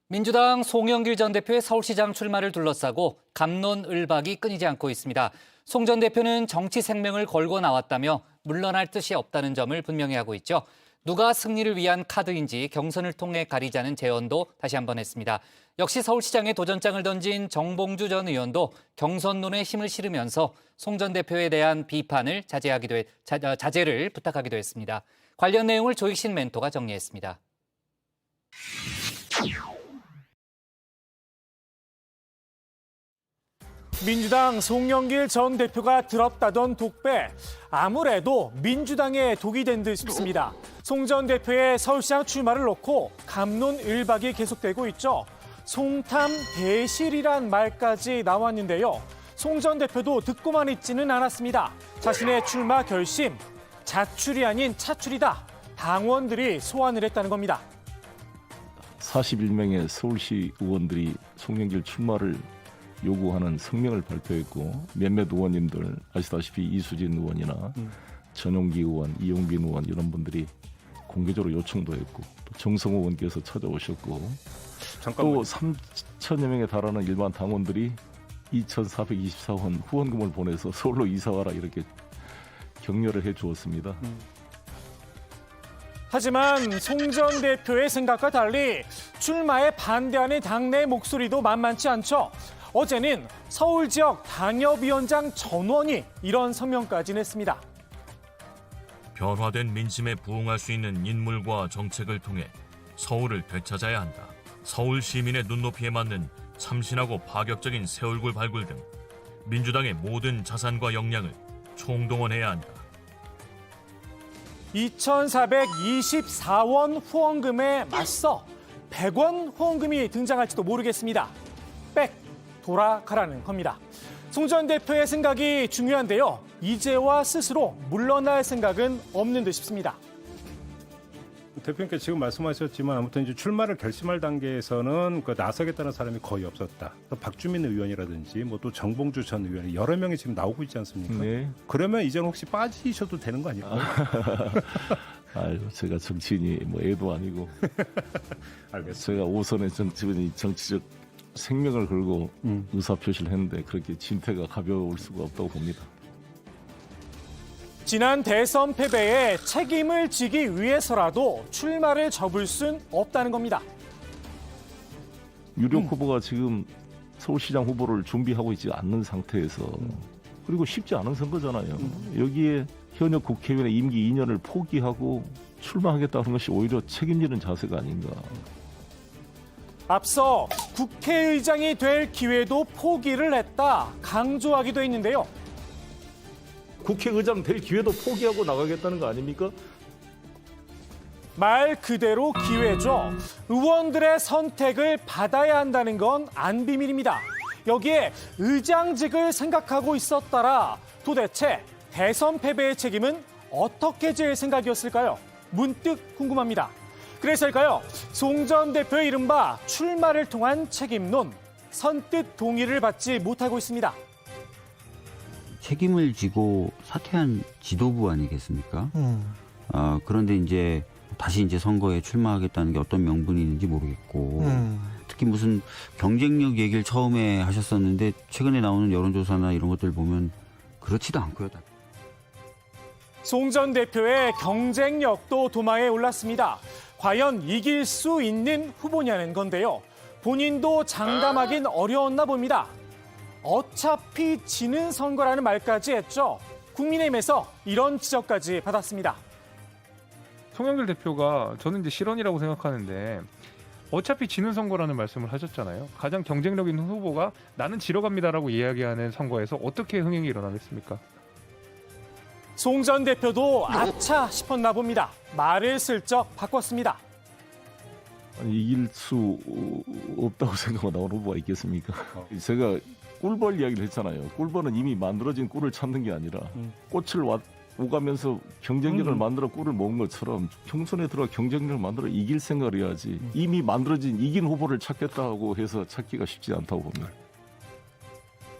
민주당 송영길 전 대표의 서울시장 출마를 둘러싸고 갑론을박이 끊이지 않고 있습니다. 송 전 대표는 정치 생명을 걸고 나왔다며 물러날 뜻이 없다는 점을 분명히 하고 있죠. 누가 승리를 위한 카드인지 경선을 통해 가리자는 제언도 다시 한번 했습니다. 역시 서울시장에 도전장을 던진 정봉주 전 의원도 경선론에 힘을 실으면서 송 전 대표에 대한 비판을 자제를 부탁하기도 했습니다. 관련 내용을 조익신 멘토가 정리했습니다. 민주당 송영길 전 대표가 들었다던 독배, 아무래도 민주당에 독이 된 듯 싶습니다. 송 전 대표의 서울시장 출마를 놓고 갑론을박이 계속되고 있죠. 송탐 대실이란 말까지 나왔는데요. 송 전 대표도 듣고만 있지는 않았습니다. 자신의 출마 결심, 자출이 아닌 차출이다. 당원들이 소환을 했다는 겁니다. 41명의 서울시 의원들이 송영길 출마를 요구하는 성명을 발표했고 몇몇 의원님들 아시다시피 이수진 의원이나 전용기 의원, 이용빈 의원 이런 분들이 공개적으로 요청도 했고 또 정성호 의원께서 찾아오셨고 또 3천여 명에 달하는 일반 당원들이 2,424원 후원금을 보내서 서울로 이사와라 이렇게 격려를 해주었습니다. 하지만 송 전 대표의 생각과 달리 출마에 반대하는 당내 목소리도 만만치 않죠. 어제는 서울 지역 당협위원장 전원이 이런 성명까지 냈습니다. 변화된 민심에 부응할 수 있는 인물과 정책을 통해 서울을 되찾아야 한다. 서울 시민의 눈높이에 맞는 참신하고 파격적인 새 얼굴 발굴 등 민주당의 모든 자산과 역량을 총동원해야 한다. 2,424원 후원금에 맞서 100원 후원금이 등장할지도 모르겠습니다. 백 돌아가라는 겁니다. 송 전 대표의 생각이 중요한데요. 이제와 스스로 물러날 생각은 없는 듯 싶습니다. 대표님께서 지금 말씀하셨지만 아무튼 이제 출마를 결심할 단계에서는 나서겠다는 사람이 거의 없었다. 박주민 의원이라든지 뭐 또 정봉주 전 의원이 여러 명이 지금 나오고 있지 않습니까? 네. 그러면 이제는 혹시 빠지셔도 되는 거 아닐까요? 아유, 제가 정치인이 뭐 애도 아니고 알겠습니다. 제가 오선의 정치적 생명을 걸고 의사표시를 했는데 그렇게 진퇴가 가벼울 수가 없다고 봅니다. 지난 대선 패배에 책임을 지기 위해서라도 출마를 접을 순 없다는 겁니다. 유력 후보가 지금 서울시장 후보를 준비하고 있지 않는 상태에서 그리고 쉽지 않은 선거잖아요. 여기에 현역 국회의원의 임기 2년을 포기하고 출마하겠다는 것이 오히려 책임지는 자세가 아닌가. 앞서 국회의장이 될 기회도 포기를 했다 강조하기도 했는데요. 국회의장 될 기회도 포기하고 나가겠다는 거 아닙니까? 말 그대로 기회죠. 의원들의 선택을 받아야 한다는 건 안 비밀입니다. 여기에 의장직을 생각하고 있었더라. 도대체 대선 패배의 책임은 어떻게 질 생각이었을까요? 문득 궁금합니다. 그래서일까요? 송 전 대표의 이른바 출마를 통한 책임론, 선뜻 동의를 받지 못하고 있습니다. 책임을 지고 사퇴한 지도부 아니겠습니까? 그런데 이제 다시 이제 선거에 출마하겠다는 게 어떤 명분이 있는지 모르겠고 특히 무슨 경쟁력 얘기를 처음에 하셨었는데 최근에 나오는 여론조사나 이런 것들 보면 그렇지도 않고요. 송 전 대표의 경쟁력도 도마에 올랐습니다. 과연 이길 수 있는 후보냐는 건데요. 본인도 장담하긴 어려웠나 봅니다. 어차피 지는 선거라는 말까지 했죠. 국민의힘에서 이런 지적까지 받았습니다. 송영길 대표가 저는 이제 실언이라고 생각하는데 어차피 지는 선거라는 말씀을 하셨잖아요. 가장 경쟁력 있는 후보가 나는 지러 갑니다라고 이야기하는 선거에서 어떻게 흥행이 일어나겠습니까? 송 전 대표도 아차 싶었나 봅니다. 말을 슬쩍 바꿨습니다. 아니, 이길 수 없다고 생각하고 나온 후보가 있겠습니까? 제가 꿀벌 이야기를 했잖아요. 꿀벌은 이미 만들어진 꿀을 찾는 게 아니라 꽃을 오가면서 경쟁력을 만들어 꿀을 먹은 것처럼 경선에 들어가 경쟁력을 만들어 이길 생각을 해야지 이미 만들어진 이긴 후보를 찾겠다고 해서 찾기가 쉽지 않다고 봅니다.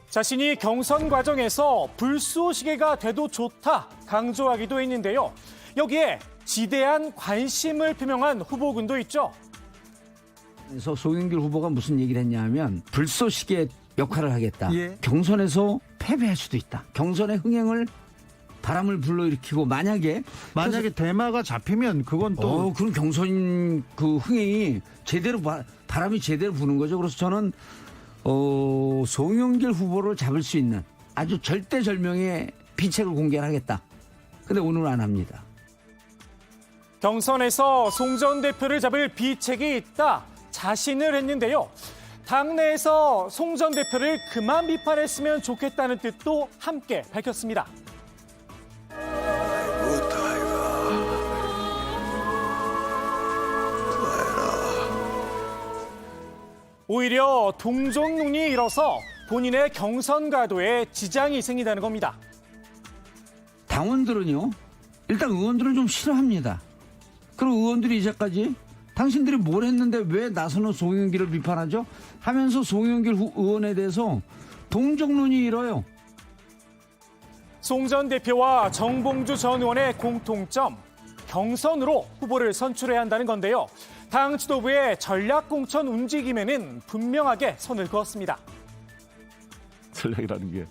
자신이 경선 과정에서 불쏘시개가 돼도 좋다 강조하기도 했는데요. 여기에 지대한 관심을 표명한 후보군도 있죠. 그래서 송영길 후보가 무슨 얘기를 했냐면 불쏘시개 역할을 하겠다. 예. 경선에서 패배할 수도 있다. 경선의 흥행을 바람을 불러일으키고 만약에 대마가 잡히면 그건 또 그럼 경선 그 흥행이 제대로 바람이 제대로 부는 거죠. 그래서 저는 송영길 후보를 잡을 수 있는 아주 절대절명의 비책을 공개하겠다. 근데 오늘은 안 합니다. 경선에서 송 전 대표를 잡을 비책이 있다 자신을 했는데요. 당내에서 송 전 대표를 그만 비판했으면 좋겠다는 뜻도 함께 밝혔습니다. 오히려 동정론이 일어서 본인의 경선 가도에 지장이 생긴다는 겁니다. 당원들은요. 일단 의원들을 좀 싫어합니다. 그리고 의원들이 이제까지 당신들이 뭘 했는데 왜 나서는 송영길을 비판하죠? 하면서 송영길 의원에 대해서 동정론이 일어요. 송 전 대표와 정봉주 전 의원의 공통점, 경선으로 후보를 선출해야 한다는 건데요. 당 지도부의 전략 공천 움직임에는 분명하게 선을 그었습니다. 전략이라는 게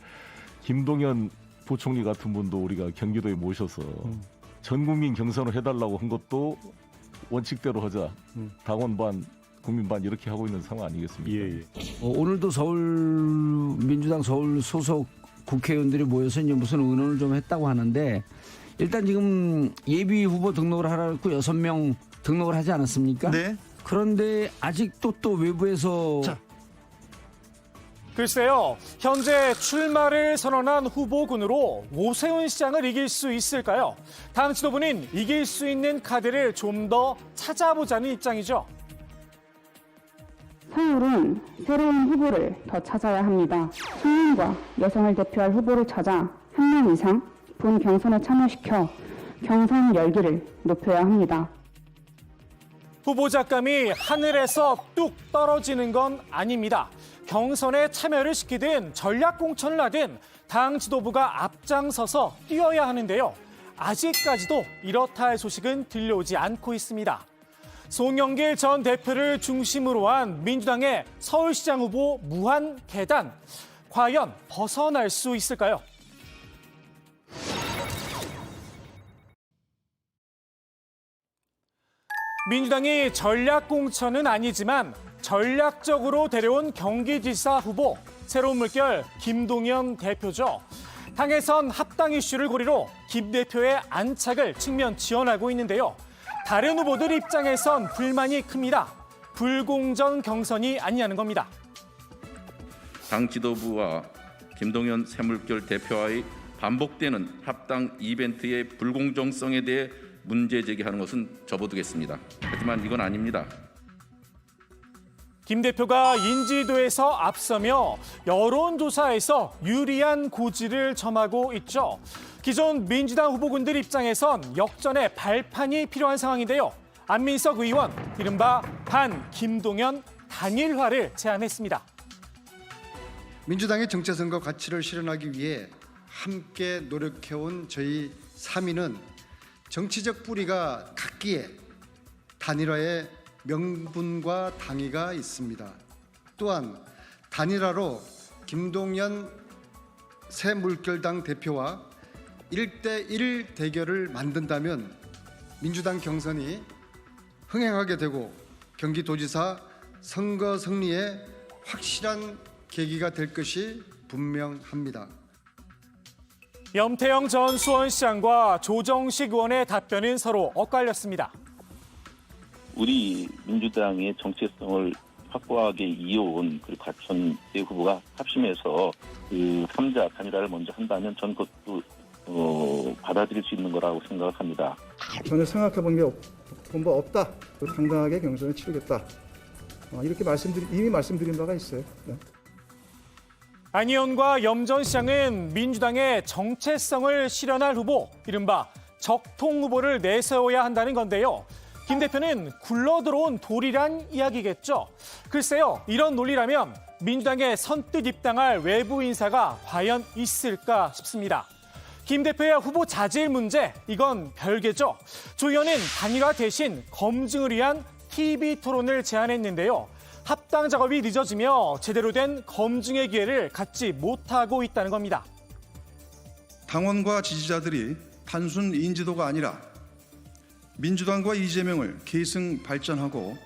김동연 부총리 같은 분도 우리가 경기도에 모셔서 전 국민 경선을 해달라고 한 것도 원칙대로 하자. 당원 반, 국민 반 이렇게 하고 있는 상황 아니겠습니까? 예, 예. 오늘도 민주당 서울 소속 국회의원들이 모여서 이제 무슨 의논을 좀 했다고 하는데 일단 지금 예비 후보 등록을 하라고 6명 등록을 하지 않았습니까? 네. 그런데 아직도 또 외부에서 글쎄요, 현재 출마를 선언한 후보군으로 오세훈 시장을 이길 수 있을까요? 당 지도부는 이길 수 있는 카드를 좀 더 찾아보자는 입장이죠. 서울은 새로운 후보를 더 찾아야 합니다. 청년과 여성을 대표할 후보를 찾아 한 명 이상 본 경선에 참여시켜 경선 열기를 높여야 합니다. 후보자감이 하늘에서 뚝 떨어지는 건 아닙니다. 경선에 참여를 시키든 전략 공천을 하든 당 지도부가 앞장서서 뛰어야 하는데요. 아직까지도 이렇다 할 소식은 들려오지 않고 있습니다. 송영길 전 대표를 중심으로 한 민주당의 서울시장 후보 무한 계단, 과연 벗어날 수 있을까요? 민주당이 전략 공천은 아니지만 전략적으로 데려온 경기지사 후보, 새로운 물결 김동연 대표죠. 당에선 합당 이슈를 고리로 김 대표의 안착을 측면 지원하고 있는데요. 다른 후보들 입장에선 불만이 큽니다. 불공정 경선이 아니냐는 겁니다. 당 지도부와 김동연 새물결 대표와의 반복되는 합당 이벤트의 불공정성에 대해 문제 제기하는 것은 접어두겠습니다. 하지만 이건 아닙니다. 김 대표가 인지도에서 앞서며 여론조사에서 유리한 고지를 점하고 있죠. 기존 민주당 후보군들 입장에선 역전의 발판이 필요한 상황인데요. 안민석 의원, 이른바 반 김동연 단일화를 제안했습니다. 민주당의 정체성과 가치를 실현하기 위해 함께 노력해온 저희 3인은 정치적 뿌리가 같기에 단일화의 명분과 당위가 있습니다. 또한 단일화로 김동연 새물결당 대표와 1대1 대결을 만든다면 민주당 경선이 흥행하게 되고 경기도지사 선거 승리에 확실한 계기가 될 것이 분명합니다. 염태영 전 수원시장과 조정식 의원의 답변은 서로 엇갈렸습니다. 우리 민주당의 정체성을 확고하게 이어온 그리고 갖춘 세 후보가 합심해서 그 3자 단일화를 먼저 한다면 전 그것도 받아들일 수 있는 거라고 생각합니다. 전혀 생각해본 게 없다. 당당하게 경선을 치르겠다. 이렇게 이미 말씀드린 바가 있어요. 네. 안 의원과 염 전 시장은 민주당의 정체성을 실현할 후보, 이른바 적통 후보를 내세워야 한다는 건데요. 김 대표는 굴러들어온 돌이란 이야기겠죠. 글쎄요, 이런 논리라면 민주당에 선뜻 입당할 외부 인사가 과연 있을까 싶습니다. 김 대표의 후보 자질 문제, 이건 별개죠. 조 의원은 단일화 대신 검증을 위한 TV 토론을 제안했는데요. 합당 작업이 늦어지며 제대로 된 검증의 기회를 갖지 못하고 있다는 겁니다. 당원과 지지자들이 단순 인지도가 아니라 민주당과 이재명을 계승 발전하고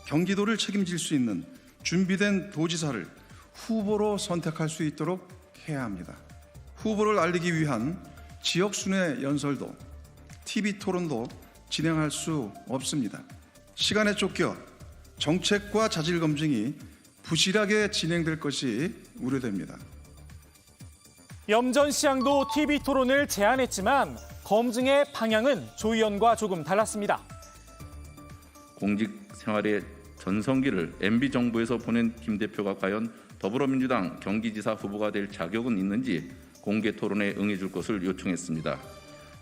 경기도를 책임질 수 있는 준비된 도지사를 후보로 선택할 수 있도록 해야 합니다. 후보를 알리기 위한 지역 순회 연설도 TV 토론도 진행할 수 없습니다. 시간에 쫓겨 정책과 자질 검증이 부실하게 진행될 것이 우려됩니다. 염전시장도 TV 토론을 제안했지만 검증의 방향은 조 의원과 조금 달랐습니다. 공직 생활의 전성기를 MB정부에서 보낸 김 대표가 과연 더불어민주당 경기지사 후보가 될 자격은 있는지 공개 토론에 응해줄 것을 요청했습니다.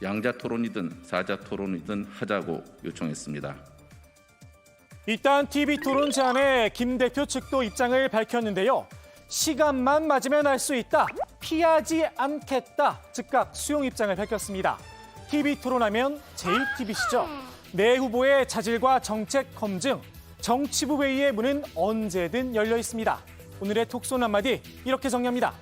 양자 토론이든 사자 토론이든 하자고 요청했습니다. 일단 TV 토론 제안에 김 대표 측도 입장을 밝혔는데요. 시간만 맞으면 할 수 있다. 피하지 않겠다. 즉각 수용 입장을 밝혔습니다. TV 토론하면 JTBC죠. 내 후보의 자질과 정책 검증, 정치부 회의의 문은 언제든 열려 있습니다. 오늘의 톡손 한마디 이렇게 정리합니다.